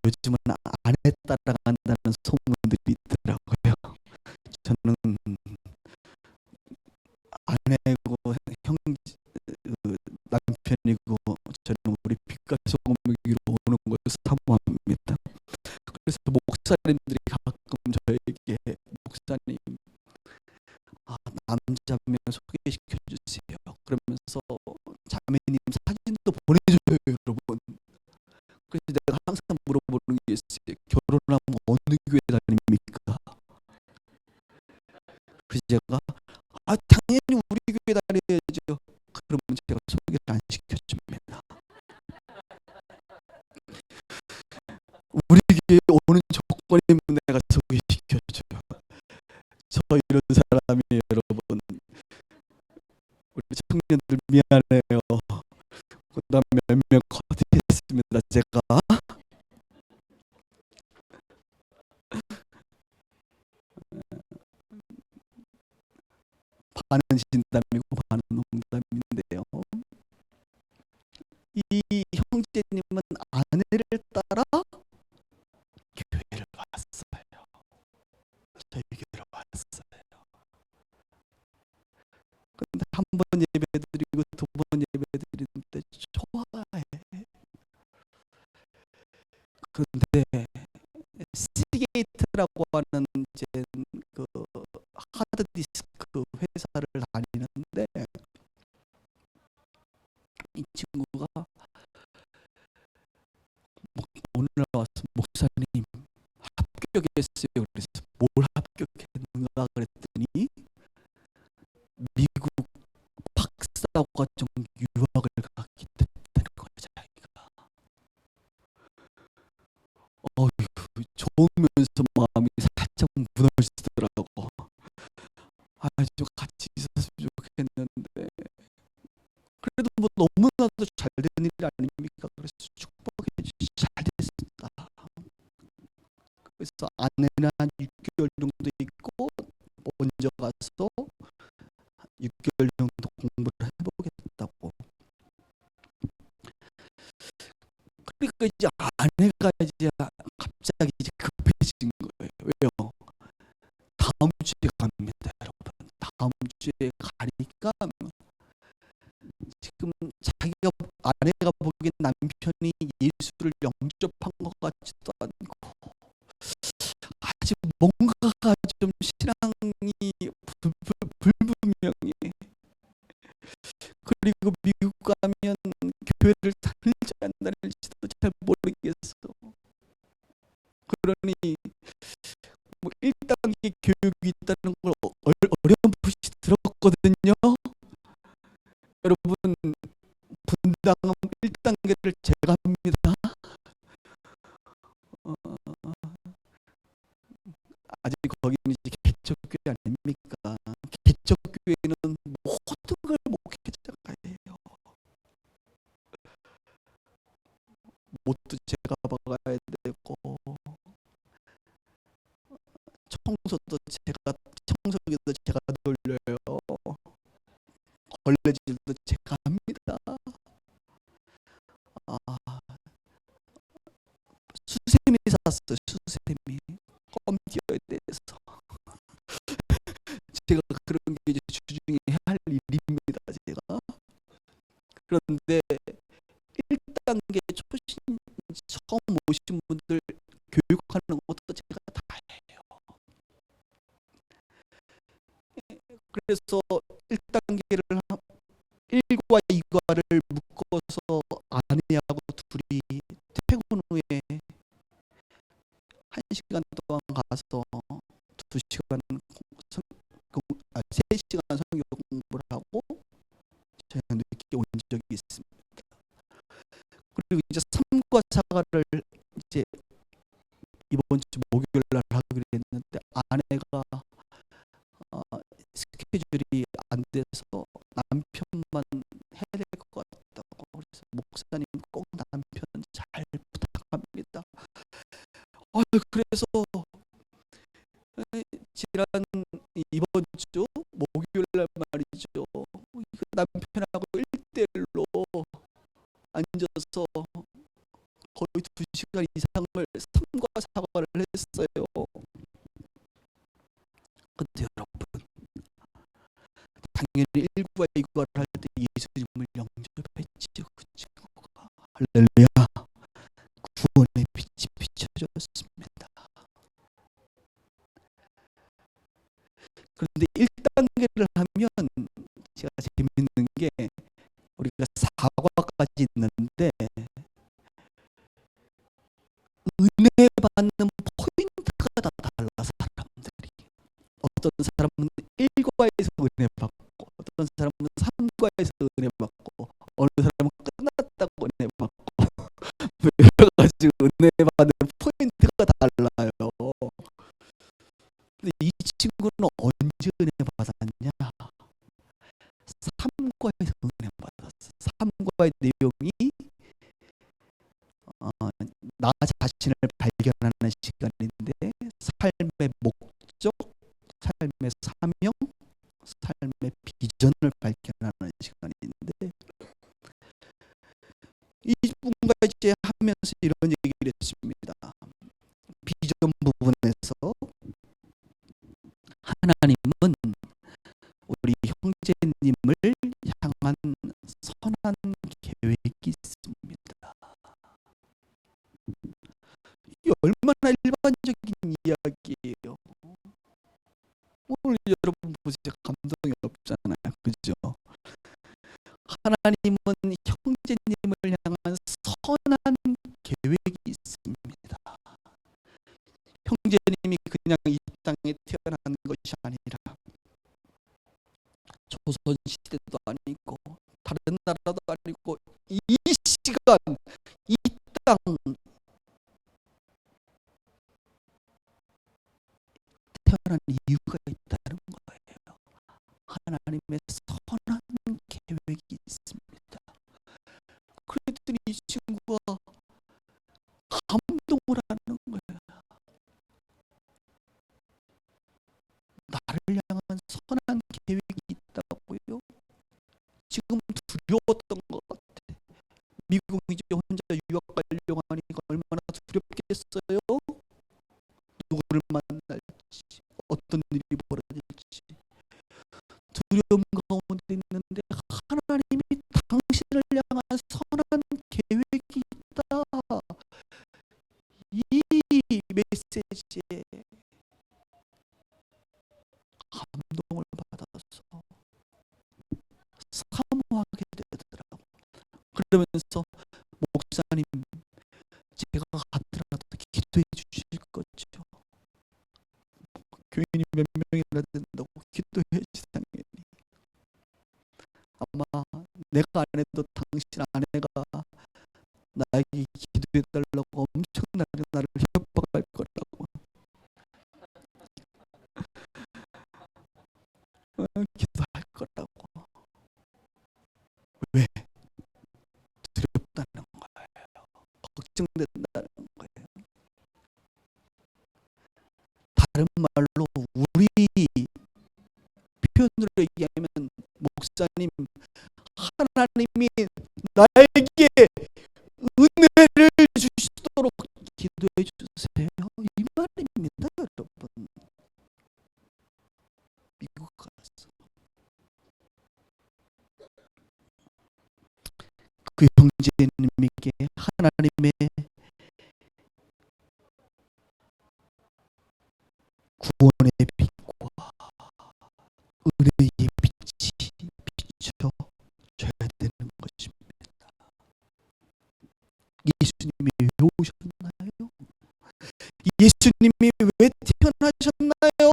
요즘은 아내 따라간다는 소문들이 있더라고요. 저는 아내고 남편이고 저는 우리 빛과 소금을 위로 오는 것을 사모합니다. 그래서 목사님들이 가끔 저에게 목사님 남자 한 명 소개시켜 주세요. 그러면서 자매님 사진도 보내줘요, 여러분. 그래서 내가 항상 물어보는 게 있어요. 결혼하면 어느 교회 다닙니까? 그래서 제가 당연히 우리 교회 다녀야죠. 그러면 제가 소개를 안 시켜줍니다. 우리 교회 오는 조건이 내가 소개시켜줘요. 저 이런 사람이에요, 여러분. 우리 청년들 미안해요. 그 다음에 몇 명 커트했습니다. 제가 반은 진담이고 반은 농담인데요. 이 형제님은 아내를 따라 교회를 왔어요. 저희 교회를 왔어요. 근데 한 번 예배 드리고 두 번 예배 드리는데 좋아해. 그런데 시게이트라고 하는 이제 그 하드디스크 회사를 다니는데 이 친구가 오늘 와서 목사님 합격했어요. 그래서 뭘 합격했는가 그랬더니 미국 박사과정 유학을 가게 됐다는 거예요, 자기가. 좋으면서 마음이 살짝 무너지더라고. 좀 같이 있었으면 좋겠는데 그래도 너무나도 잘 되는 일 아닙니까? 그래서 축복해 주시 잘 됐습니다. 그래서 아내는 한 6개월 정도 있고 먼저 가서 6개월 정도 공부를 해보겠다고. 그러니까 이제 아내가 이제 갑자기 이제 급해진 거예요. 왜요? 다음 주에 갑니다, 여러분. 다음 주에 가니까 지금 자기가 아내가 보기엔 남편이 예수를 영접한 것 같지도 않고 모르겠어. 그러니 뭐 1단계 교육이 있다는 걸 어렴풋이 들었거든요. 여러분, 분당은 1단계를 제가 합니다. 아직 거기는 이제 개척교회 아닙니까? 개척교회는 모든 걸 목회자가 해요. 못도 제가 박아야 되고, 청소기도 제가 돌려요. 걸레질도 제가 합니다. 수세미 샀어요. 수세미. 껌 띄어야 돼서. 제가 그런 게 이제 주중에 해야 할 일입니다. 제가. 그런데 1단계 초신 처음 오신 분들 교육하는 것도 제가 다 해요. 그래서 1단계를 1과 2과를 묶어서 아내하고 둘이 퇴근 후에 1시간 동안 가서 2시간 3시간 성경 공부를 하고 저희가 늦게 온 적이 있습니다. 그리고 이제 3과 4과를 이제 이번 주 목요일 날 하기로 했는데 아내가 스케줄이 안 돼서 남편만 해야 될 것 같다고. 그래서 목사님 꼭 남편 잘 부탁합니다. 그래서 지난 이번 주 목요일 날 말이죠. 남편하고 1대1로 앉아서 거의 2시간 이상을 3과 4과를 했어요. 근데 여러분, 당연히 1과 2과를 할 때 예수님을 영접했지요. 그 친구가. 할렐루야. 구원의 빛이 비춰졌습니다. 그런데 1단계를 하면 제가 재밌는 게 우리가 4과까지 있는데 은혜 받는 포인트가 다 달라. 사람들이 어떤 사람은 1과에서 은혜 받고 어떤 사람은 3과에서 은혜 받고 어느 사람은 끝났다고 은혜 받고 여러 가지 은혜 받는 포인트가 달라요. 근데 이 친구는 언제 은혜 받았냐? 3과에서 은혜 받았어. 3과의 내용이 나 자신을 발견하는 시간인데 삶의 목적, 삶의 사명, 삶의 비전을 발견하는 시간인데 이 분과 이제 하면서 이런 얘기를 했습니다. 비전 부분에서 하나님은 우리 형제님을 향한 선한 계획이 있습니다. 이게 얼마나 일반적인 이야기예요. 오늘 여러분 보세요. 감동이 없잖아요. 그죠? 하나님은 형제님을 향한 선한 계획이 있습니다. 형제님이 그냥 이 땅에 태어난 것이 아니라 조선시대도 아니고 다른 나라도 아니고 이 시간 이 땅 태어난 이유가 있다는 거예요. 하나님의 선한 계획이 있습니다. 그랬더니 이 친구가 감동을 하는 거예요. 나를 향한 선한 계획이 있다고요? 지금 두려웠던 것 같아. 미국 이제 혼자 유학 가려고 하니까 얼마나 두렵겠어요? 누구를 만날지, 어떤 일이 벌어질지 두려움 가운데 있는데 하나님이 당신을 향한 선한 계획이 있다. 이 메시지에 감동을 받아서 사모하게 되더라고. 그러면서 목사님, 제가 가더라도 기도해 주실 거죠. 교인이 몇 명이나 된다고 기도해 주시. 당연히 아마 내가 안 해도 당신 아내가 나에게 기도해 달라고 엄청나게 나를 협박할 거라고. 기도할 거라고. 왜? 두렵다는 거예요. 걱정된다는 거예요. 다른 말로 우리 표현으로 얘기하면 목사님, 하나님이 나에게 은혜를 주시도록 기도해 주세요, 이 말입니다. 여러분, 미국 가서 그 형제님에게 하나님의 구원의 빛과 은혜의 빛이 비춰줘야 되는 것입니다. 예수님이 왜 오셨나요? 예수님이 왜 태어나셨나요?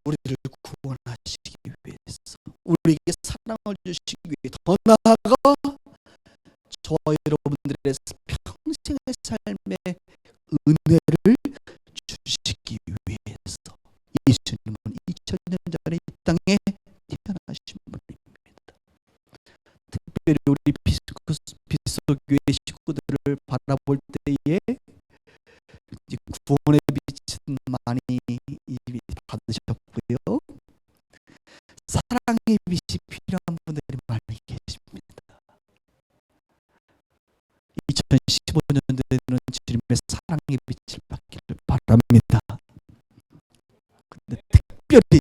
우리를 구원하시기 위해서, 우리에게 사랑을 주시기 위해, 더 나아가 저와 여러분들의 평생의 삶에 은혜를 주시기 위해서 예수님은 2000년 전에 이 땅에 태어나신 분입니다. 특별히 우리 비소교회 식구들을 바라볼 때에 이제 구원의 빛은 많이 받으셨고요, 사랑의 빛이 필요한 분들이 많이 계십니다. 2015년도에는 주님의 사랑의 빛을 받기를 바랍니다. 근데 특별히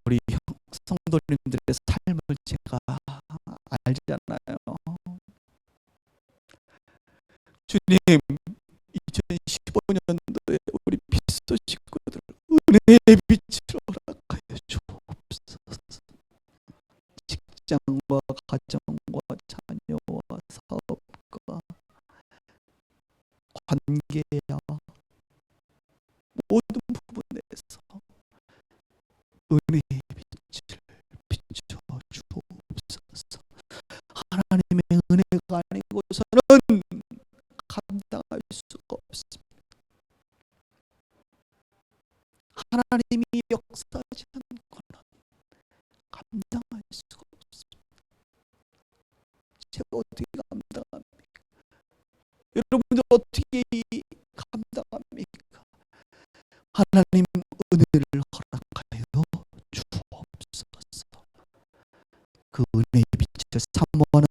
우리 성도님들의 삶을 제가 알잖아요. 주님, 2015년도에 우리 비소 식구들 은혜의 빛을 허락하여 주옵소서. 직장과 가정과 자녀와 사업과 관계야 모든 부분에서 은혜의 빛을 비춰 주옵소서. 하나님의 은혜가 아니고서는 감당할 수가 없습니다. 하나님이 역사하지 않고는 감당할 수가 없습니다. 제가 어떻게 감당합니까? 여러분들 어떻게 감당합니까? 하나님 은혜를 허락하여 주옵소서. 그 은혜의 빛을 사모하는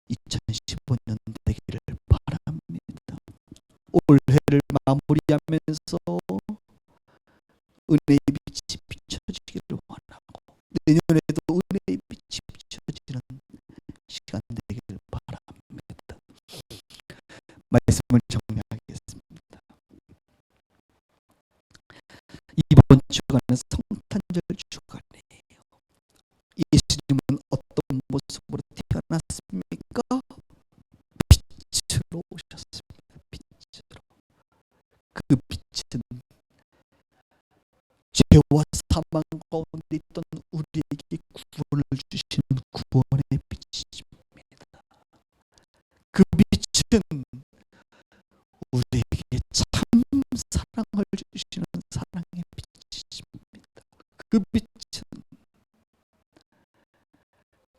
2015년 되기를 바랍니다. 올해를 마무리하면서 은혜의 빛이 비춰지기를 원하고, 내년에도 은혜의 빛이 비춰지는 시간 되기를 바랍니다. 말씀을 정리하겠습니다. 이번 주간은 성탄절 주간이에요. 예수님은 어떤 모습으로 태어났습니까? 빛으로 오셨습니다. 빛으로. 그 빛은 죄와 사망 가운데 있던 우리에게 구원을 주시는 구원의 빛입니다. 그 빛은 우리에게 참 사랑을 주시는 사랑의 빛입니다. 그 빛은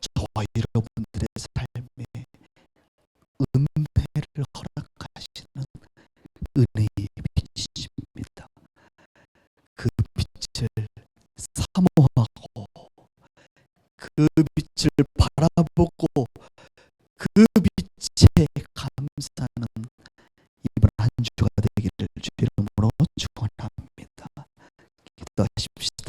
저와 여러분들의 삶에 은혜를 허락하시는 은혜의 빛입니다. 그 빛을 사모하고, 그 빛을 바라보고, 그 빛에 감사하는 이번 한 주가 되기를 주 이름으로 축원합니다. 기도하십시오.